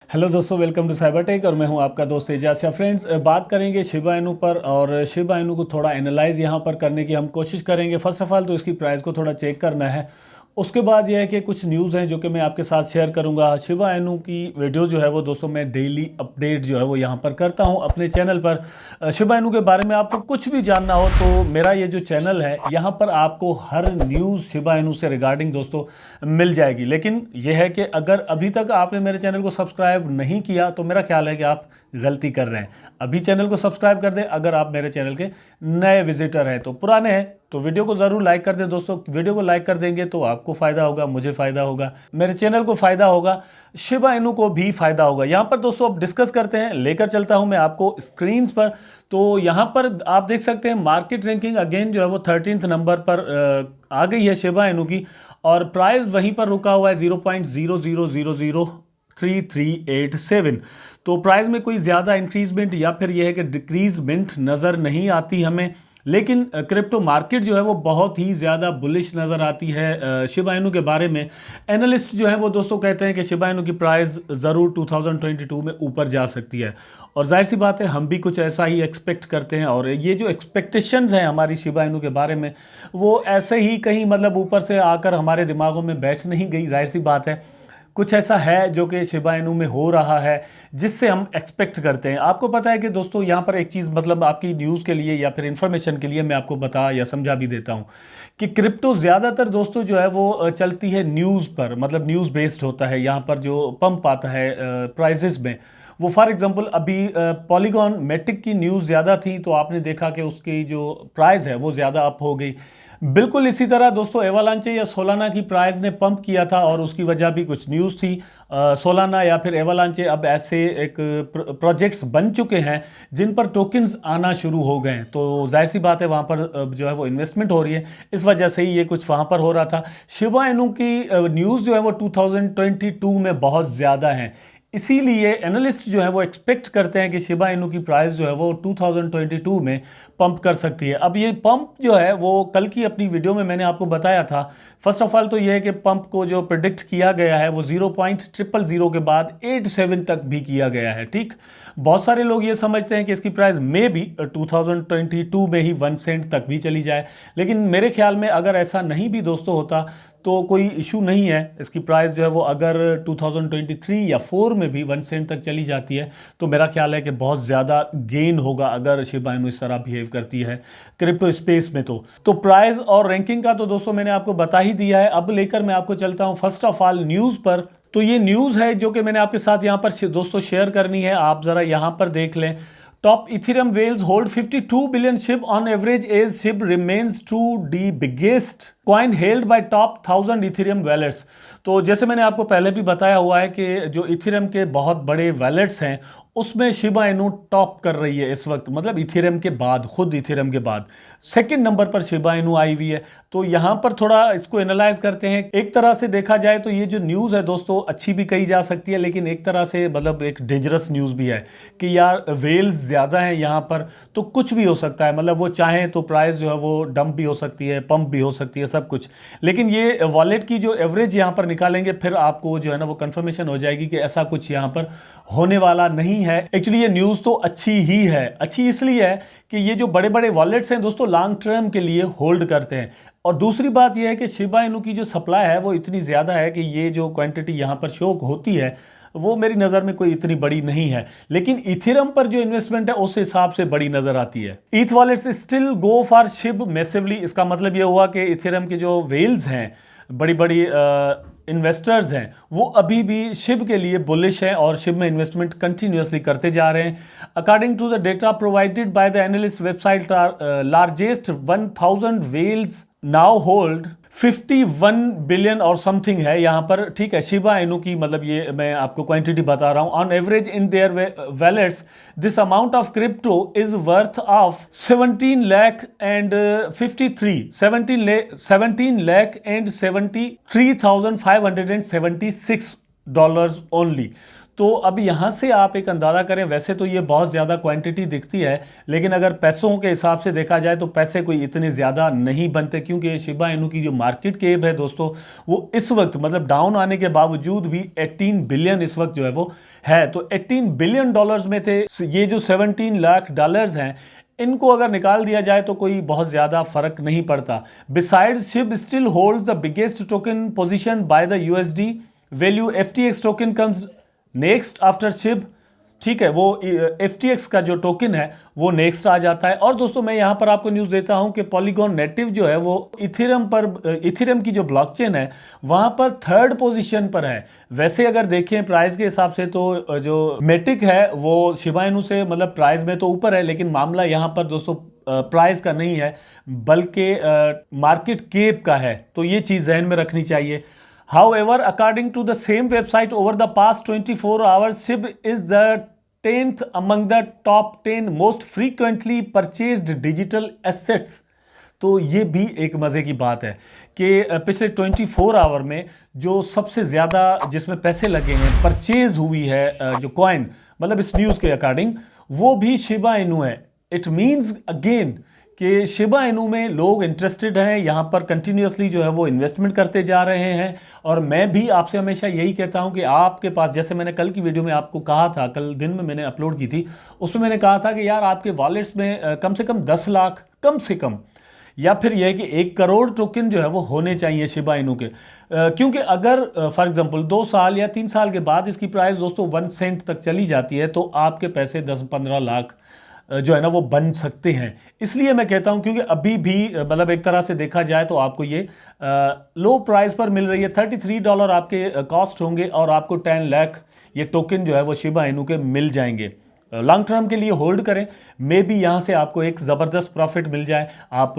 Hello दोस्तों, welcome to cyber tech और मैं हूं आपका दोस्त एजाज। फ्रेंड्स, बात करेंगे शिबा इनू पर और शिबा इनू को थोड़ा एनालाइज यहां पर करने की हम कोशिश करेंगे। फर्स्ट ऑफ ऑल तो इसकी प्राइस को थोड़ा चेक करना है। उसके बाद यह है कि कुछ न्यूज़ हैं जो कि मैं आपके साथ शेयर करूंगा। शिबा इनू की वीडियो जो है वो दोस्तों मैं डेली अपडेट जो है वो यहां पर करता हूं अपने चैनल पर। शिबा इनू के बारे में आपको कुछ भी जानना हो तो मेरा ये जो चैनल है यहाँ पर आपको हर न्यूज़ शिबा इनू से रिगार्डिंग दोस्तों मिल जाएगी। लेकिन यह है कि अगर अभी तक आपने मेरे चैनल को सब्सक्राइब नहीं किया तो मेरा ख्याल है कि आप गलती कर रहे हैं। अभी चैनल को सब्सक्राइब कर दें अगर आप मेरे चैनल के नए विजिटर हैं। तो पुराने हैं तो वीडियो को ज़रूर लाइक कर दें दोस्तों। वीडियो को लाइक कर देंगे तो आपको फ़ायदा होगा, मुझे फ़ायदा होगा, मेरे चैनल को फ़ायदा होगा, शिबा इनू को भी फ़ायदा होगा। यहाँ पर दोस्तों अब डिस्कस करते हैं, लेकर चलता हूँ मैं आपको स्क्रीन्स पर। तो यहाँ पर आप देख सकते हैं मार्केट रैंकिंग अगेन जो है वो 13th नंबर पर आ गई है शिबा इनू की, और प्राइस वहीं पर रुका हुआ है 0.00003387। तो प्राइस में कोई ज़्यादा इंक्रीजमेंट या फिर यह है कि डिक्रीजमेंट नज़र नहीं आती हमें। लेकिन क्रिप्टो मार्केट जो है वो बहुत ही ज़्यादा बुलिश नज़र आती है शिबा इनू के बारे में। एनालिस्ट जो है वो दोस्तों कहते हैं कि शिबा इनू की प्राइस ज़रूर 2022 में ऊपर जा सकती है, और जाहिर सी बात है हम भी कुछ ऐसा ही एक्सपेक्ट करते हैं। और ये जो एक्सपेक्टेशंस हैं हमारी शिबा इनू के बारे में वो ऐसे ही कहीं मतलब ऊपर से आकर हमारे दिमागों में बैठ नहीं गई। जाहिर सी बात है कुछ ऐसा है जो कि शिबा इनू में हो रहा है जिससे हम एक्सपेक्ट करते हैं। आपको पता है कि दोस्तों यहाँ पर एक चीज़ मतलब आपकी न्यूज़ के लिए या फिर इंफॉर्मेशन के लिए मैं आपको बता या समझा भी देता हूँ कि क्रिप्टो ज़्यादातर दोस्तों जो है वो चलती है न्यूज़ पर, मतलब न्यूज़ बेस्ड होता है। यहाँ पर जो पंप आता है प्राइजेस में वो फॉर एग्जांपल अभी पॉलीगॉन मैटिक की न्यूज़ ज़्यादा थी तो आपने देखा कि उसकी जो प्राइस है वो ज़्यादा अप हो गई। बिल्कुल इसी तरह दोस्तों एवालांचे या सोलाना की प्राइस ने पंप किया था और उसकी वजह भी कुछ न्यूज़ थी। सोलाना या फिर एवालांचे अब ऐसे एक प्रोजेक्ट्स बन चुके हैं जिन पर टोकन्स आना शुरू हो गए हैं। तो जाहिर सी बात है वहाँ पर जो है वो इन्वेस्टमेंट हो रही है, इस वजह से ही ये कुछ वहाँ पर हो रहा था। शिबा इनू की न्यूज़ जो है वो 2022 में बहुत ज़्यादा है, इसीलिए एनालिस्ट जो है वो एक्सपेक्ट करते हैं कि शिबा इनू की प्राइस जो है वो 2022 में पंप कर सकती है। अब ये पंप जो है वो कल की अपनी वीडियो में मैंने आपको बताया था। फर्स्ट ऑफ ऑल तो ये है कि पंप को जो प्रिडिक्ट किया गया है वो 0.000 के बाद 87 तक भी किया गया है। ठीक, बहुत सारे लोग ये समझते हैं कि इसकी प्राइस में भी 2022 में ही 1 सेंट तक भी चली जाए, लेकिन मेरे ख्याल में अगर ऐसा नहीं भी दोस्तों होता तो कोई इशू नहीं है। इसकी प्राइस जो है वो अगर 2023 या 4 में भी 1 सेंट तक चली जाती है तो मेरा ख्याल है कि बहुत ज़्यादा गेन होगा अगर शिबा इनू इस तरह बिहेव करती है क्रिप्टो स्पेस में। तो प्राइस और रैंकिंग का तो दोस्तों मैंने आपको बता ही दिया है। अब लेकर मैं आपको चलता हूं फर्स्ट ऑफ ऑल न्यूज़ पर। तो ये न्यूज़ है जो कि मैंने आपके साथ यहाँ पर दोस्तों शेयर करनी है, आप ज़रा यहाँ पर देख लें। Top Ethereum whales hold 52 billion SHIB on average as SHIB remains to the biggest coin held by top 1000 Ethereum wallets। तो जैसे मैंने आपको पहले भी बताया हुआ है कि जो इथेरियम के बहुत बड़े वैलेट्स हैं उसमें शिबा इनू टॉप कर रही है इस वक्त, मतलब इथेरियम के बाद, खुद इथेरियम के बाद सेकंड नंबर पर शिबा इनू आई हुई है। तो यहाँ पर थोड़ा इसको एनालाइज करते हैं। एक तरह से देखा जाए तो ये जो न्यूज़ है दोस्तों अच्छी भी कही जा सकती है, लेकिन एक तरह से मतलब एक डेंजरस न्यूज़ भी है कि यार वेल्स ज़्यादा हैं यहाँ पर तो कुछ भी हो सकता है। मतलब वो चाहें तो प्राइस जो है वो डंप भी हो सकती है, पंप भी हो सकती है, सब कुछ। लेकिन ये वॉलेट की जो एवरेज यहाँ पर निकालेंगे फिर आपको जो है ना वो कंफर्मेशन हो जाएगी कि ऐसा कुछ यहाँ पर होने वाला नहीं है। एक्चुअली ये न्यूज़ तो अच्छी ही है। अच्छी इसलिए है कि ये जो बड़े बड़े वॉलेट्स हैं दोस्तों लॉन्ग टर्म के लिए होल्ड करते हैं, और दूसरी बात यह है कि शिबा इनू की जो सप्लाई है वो इतनी ज़्यादा है कि ये जो क्वांटिटी यहाँ पर शो होती है वो मेरी नज़र में कोई इतनी बड़ी नहीं है। लेकिन इथेरियम पर जो इन्वेस्टमेंट है उस हिसाब से बड़ी नज़र आती है। ईथ wallets still go for Shiv massively. इसका मतलब ये हुआ कि इथेरियम के जो वेल्स हैं, बड़ी बड़ी इन्वेस्टर्स हैं, वो अभी भी शिब के लिए बुलिश हैं और शिब में इन्वेस्टमेंट कंटिन्यूसली करते जा रहे हैं। According to the data provided by the analyst website, largest 1000 whales now hold 51 billion और समथिंग है यहाँ पर। ठीक है, शिबा इनू की मतलब ये मैं आपको क्वांटिटी बता रहा हूँ। On average in their wallets this amount of crypto is worth of 17 lakh and 73,576 dollars only. तो अब यहाँ से आप एक अंदाज़ा करें, वैसे तो ये बहुत ज़्यादा क्वांटिटी दिखती है, लेकिन अगर पैसों के हिसाब से देखा जाए तो पैसे कोई इतने ज़्यादा नहीं बनते, क्योंकि शिबा इनू की जो मार्केट कैप है दोस्तों, वो इस वक्त मतलब डाउन आने के बावजूद भी 18 बिलियन इस वक्त जो है वो है। तो 18 बिलियन डॉलर्स में थे, ये जो 17 लाख डॉलर्स हैं, इनको अगर निकाल दिया जाए तो कोई बहुत ज़्यादा फर्क नहीं पड़ता। Besides SHIB still hold the biggest token position by the USD value. FTX token comes next after SHIB। ठीक है, वो FTX का जो टोकन है वो नेक्स्ट आ जाता है। और दोस्तों मैं यहाँ पर आपको न्यूज़ देता हूँ कि पॉलीगॉन नेटिव जो है वो इथेरियम की जो ब्लॉकचेन है वहाँ पर 3rd पोजीशन पर है। वैसे अगर देखें प्राइस के हिसाब से तो जो मेटिक है वो शिबा इनू से मतलब प्राइस में तो ऊपर है, लेकिन मामला यहाँ पर दोस्तों प्राइस का नहीं है बल्कि मार्केट कैप का है। तो ये चीज़ जहन में रखनी चाहिए। However, according to the same website, over the past 24 hours, SHIB is the 10th among the top 10 most frequently purchased digital assets। तो ये भी एक मज़े की बात है कि पिछले 24 आवर में जो सबसे ज़्यादा जिसमें पैसे लगे हैं, परचेज हुई है जो कॉइन, मतलब इस न्यूज़ के अकॉर्डिंग वो भी शिबा इनू है। इट मीन्स अगेन कि शिबा इनू में लोग इंटरेस्टेड हैं, यहाँ पर कंटिन्यूसली जो है वो इन्वेस्टमेंट करते जा रहे हैं। और मैं भी आपसे हमेशा यही कहता हूँ कि आपके पास, जैसे मैंने कल की वीडियो में आपको कहा था, कल दिन में मैंने अपलोड की थी, उसमें मैंने कहा था कि यार आपके वॉलेट्स में कम से कम 10 लाख कम से कम, या फिर यह है कि 1 करोड़ टोकन जो है वो होने चाहिए शिबा इनू के। क्योंकि अगर फॉर एग्जांपल 2 साल या 3 साल के बाद इसकी प्राइस दोस्तों 1 सेंट तक चली जाती है तो आपके पैसे 10-15 लाख जो है ना वो बन सकते हैं। इसलिए मैं कहता हूं क्योंकि अभी भी मतलब एक तरह से देखा जाए तो आपको ये लो प्राइस पर मिल रही है। $33 आपके कॉस्ट होंगे और आपको 10 लाख ये टोकन जो है वो शिबा इनू के मिल जाएंगे। लॉन्ग टर्म के लिए होल्ड करें, मे बी यहाँ से आपको एक ज़बरदस्त प्रॉफिट मिल जाए, आप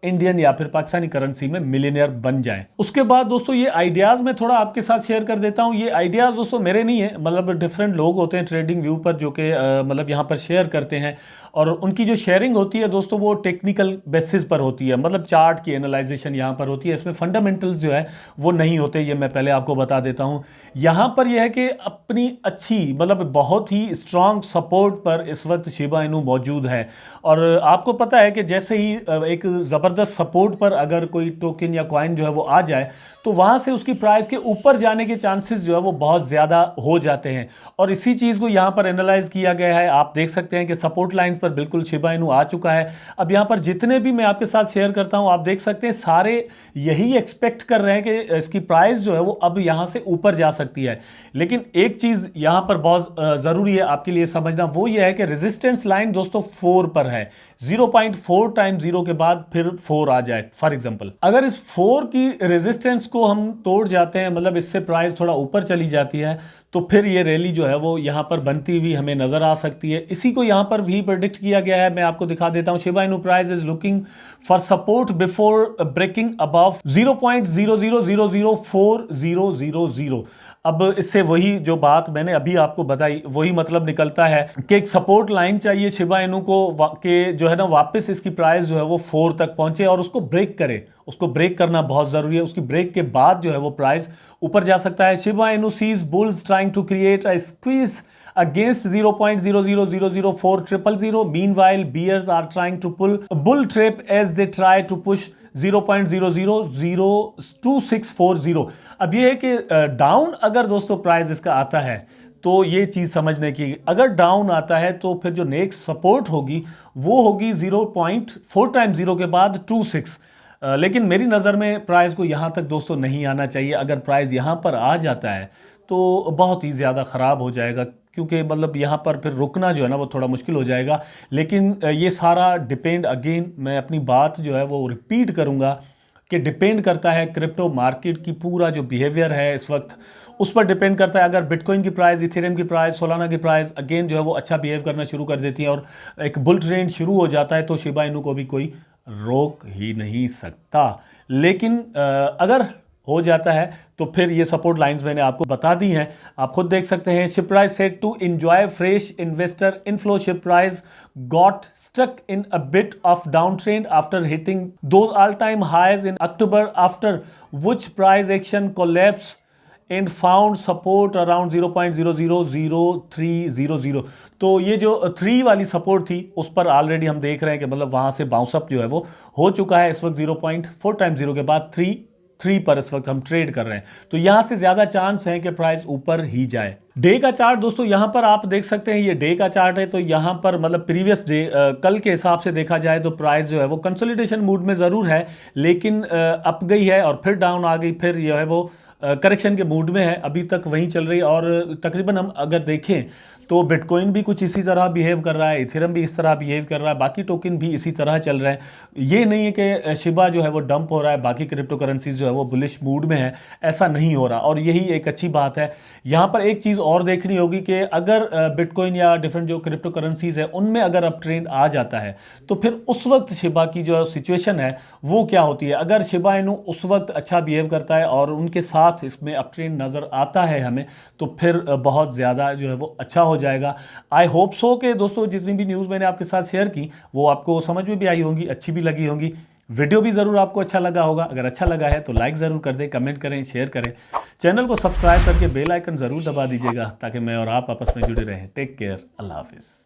इंडियन या फिर पाकिस्तानी करेंसी में मिलियनियर बन जाएं। उसके बाद दोस्तों ये आइडियाज़ मैं थोड़ा आपके साथ शेयर कर देता हूँ। ये आइडियाज़ दोस्तों मेरे नहीं है, मतलब डिफरेंट लोग होते हैं ट्रेडिंग व्यू पर जो कि मतलब यहाँ पर शेयर करते हैं, और उनकी जो शेयरिंग होती है दोस्तों वो टेक्निकल बेसिस पर होती है, मतलब चार्ट की एनालाइजेशन यहाँ पर होती है। इसमें फंडामेंटल्स जो है वो नहीं होते, ये मैं पहले आपको बता देता हूँ। यहाँ पर यह है कि अपनी अच्छी मतलब बहुत ही स्ट्रांग सपोर्ट पर इस वक्त शिबा इनू मौजूद है। और आपको पता है कि जैसे ही एक ज़बरदस्त सपोर्ट पर अगर कोई टोकन या कॉइन जो है वो आ जाए तो वहाँ से उसकी प्राइस के ऊपर जाने के चांसेस जो है वो बहुत ज़्यादा हो जाते हैं। और इसी चीज़ को यहाँ पर एनालाइज किया गया है। आप देख सकते हैं कि सपोर्ट लाइन पर बिल्कुल शिबा इनू आ चुका है। अब यहाँ पर जितने भी मैं आपके साथ शेयर करता हूँ आप देख सकते हैं सारे यही एक्सपेक्ट कर रहे हैं कि इसकी प्राइस जो है वो अब यहाँ से ऊपर जा सकती है। लेकिन एक चीज़ यहाँ पर बहुत ज़रूरी है आपके लिए समझना, वो ये है कि रेजिस्टेंस लाइन दोस्तों 4 पर है। 0.4 टाइम्स 0 के बाद फिर 4 आ जाए फॉर एग्जांपल, अगर इस 4 की रेजिस्टेंस को हम तोड़ जाते हैं, मतलब इससे प्राइस थोड़ा ऊपर चली जाती है, तो फिर ये रैली जो है वो यहाँ पर बनती हुई हमें नजर आ सकती है। इसी को यहाँ पर भी प्रेडिक्ट किया गया है, मैं आपको दिखा देता हूँ। Shiba Inu price is looking for support before breaking above 0.000400। अब इससे वही जो बात मैंने अभी आपको बताई वही मतलब निकलता है कि एक सपोर्ट लाइन चाहिए शिबा इनू को कि जो है ना वापस इसकी प्राइस जो है वो 4 तक पहुंचे और उसको ब्रेक करे। उसको ब्रेक करना बहुत जरूरी है, उसकी ब्रेक के बाद जो है वो प्राइस ऊपर जा सकता है। Shiba Inu sees bulls trying to create a squeeze against 0.0000400. Meanwhile, bears are trying to pull a bull trap as they try to push 0.000264. अब ये है कि डाउन अगर दोस्तों प्राइस इसका आता है तो ये चीज़ समझने की, अगर डाउन आता है तो फिर जो नेक्स्ट सपोर्ट होगी वो होगी 0.4 टाइम्स 0 के बाद 26। लेकिन मेरी नज़र में प्राइस को यहाँ तक दोस्तों नहीं आना चाहिए। अगर प्राइस यहाँ पर आ जाता है तो बहुत ही ज़्यादा ख़राब हो जाएगा, क्योंकि मतलब यहाँ पर फिर रुकना जो है ना वो थोड़ा मुश्किल हो जाएगा। लेकिन ये सारा डिपेंड, अगेन मैं अपनी बात जो है वो रिपीट करूँगा कि डिपेंड करता है क्रिप्टो मार्केट की पूरा जो बिहेवियर है इस वक्त उस पर डिपेंड करता है। अगर बिटकॉइन की प्राइस, इथेरियम की प्राइस, सोलाना की प्राइस अगेन जो है वो अच्छा बिहेव करना शुरू कर देती है और एक बुल ट्रेंड शुरू हो जाता है तो शिबा इनू को भी कोई रोक ही नहीं सकता। लेकिन अगर हो जाता है तो फिर ये सपोर्ट लाइंस मैंने आपको बता दी हैं, आप खुद देख सकते हैं। SHIB price set to enjoy fresh investor inflow. SHIB price got stuck in a bit of downtrend after hitting those all-time highs in October, after which price action collapsed and found support around 0.000300। तो ये जो 3 वाली support थी उस पर already हम देख रहे हैं कि मतलब वहां से बाउंस अप जो है वो हो चुका है। इस वक्त 0.4 टाइम्स 0 के बाद 3 पर इस वक्त हम ट्रेड कर रहे हैं, तो यहां से ज्यादा चांस है कि प्राइस ऊपर ही जाए। डे का चार्ट दोस्तों यहां पर आप देख सकते हैं, ये डे का चार्ट है। तो यहां पर मतलब प्रीवियस डे कल के हिसाब से देखा जाए तो प्राइस जो है वो कंसोलिडेशन मूड में जरूर है, लेकिन अप गई है और फिर डाउन आ गई, फिर जो है वो करेक्शन के मूड में है, अभी तक वहीं चल रही है। और तकरीबन हम अगर देखें तो बिटकॉइन भी कुछ इसी तरह बिहेव कर रहा है, इथेरियम भी इस तरह बिहेव कर रहा है, बाकी टोकन भी इसी तरह चल रहे हैं। ये नहीं है कि शिबा जो है वो डंप हो रहा है, बाकी क्रिप्टो करेंसीज जो है वो बुलिश मूड में है, ऐसा नहीं हो रहा, और यही एक अच्छी बात है। यहाँ पर एक चीज़ और देखनी होगी कि अगर बिटकॉइन या डिफरेंट जो क्रिप्टो करेंसीज है उनमें अगर अप ट्रेंड आ जाता है तो फिर उस वक्त शिबा की जो सिचुएशन है वो क्या होती है। अगर शिबा इनू उस वक्त अच्छा बिहेव करता है और उनके साथ इसमें अप ट्रेंड नज़र आता है हमें, तो फिर बहुत ज़्यादा जो है वो अच्छा हो जाएगा। आई होप सो कि दोस्तों जितनी भी न्यूज़ मैंने आपके साथ शेयर की वो आपको समझ में भी आई होंगी, अच्छी भी लगी होंगी। वीडियो भी ज़रूर आपको अच्छा लगा होगा। अगर अच्छा लगा है तो लाइक ज़रूर कर दें, कमेंट करें, शेयर करें, चैनल को सब्सक्राइब करके बेल आइकन ज़रूर दबा दीजिएगा ताकि मैं और आप आपस में जुड़े रहें। टेक केयर, अल्लाह हाफिज़।